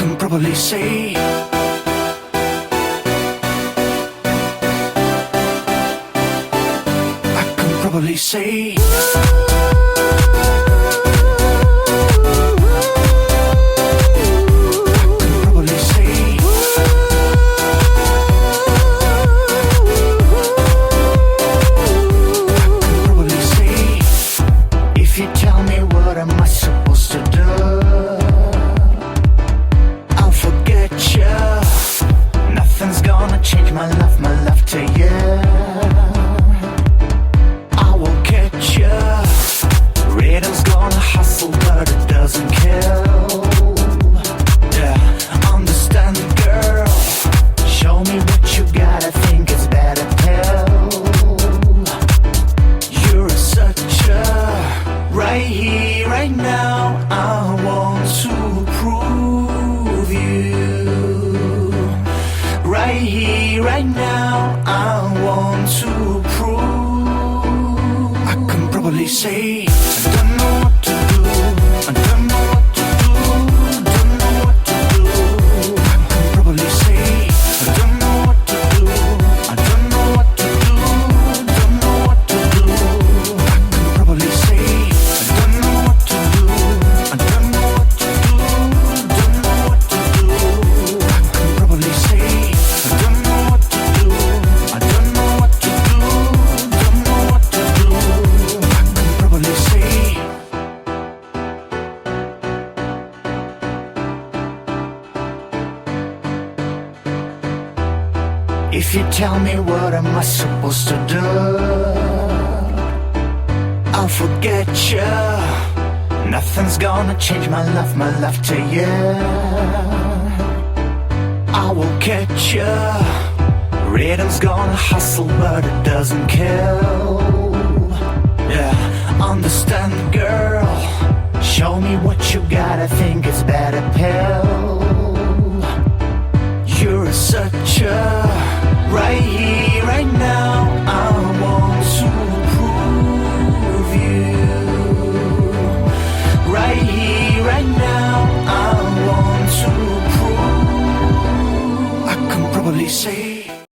can probably say I can probably say change my love to you. I will catch you. Rhythm's gonna hustle, but it doesn't kill. Yeah, understand, girl. Show me what you got. I think it's better pill. You're such a right here, right now. I want to prove you. Right here, right now, I want to prove I can probably say I don't know what to do. I don't know what to do. Don't know what to do. I can probably say I don't know what to do. I don't know what to do. Don't know what to do. I can probably say I don't know what to do. I don't know what to do. Don't know what to do. I can probably say if you tell me what am I supposed to do, I'll forget you. Nothing's gonna change my love to you. I will catch you. Rhythm's gonna hustle, but it doesn't kill. Yeah, understand, girl. Show me what you got. I think it's better pill. You're such a right here, right now.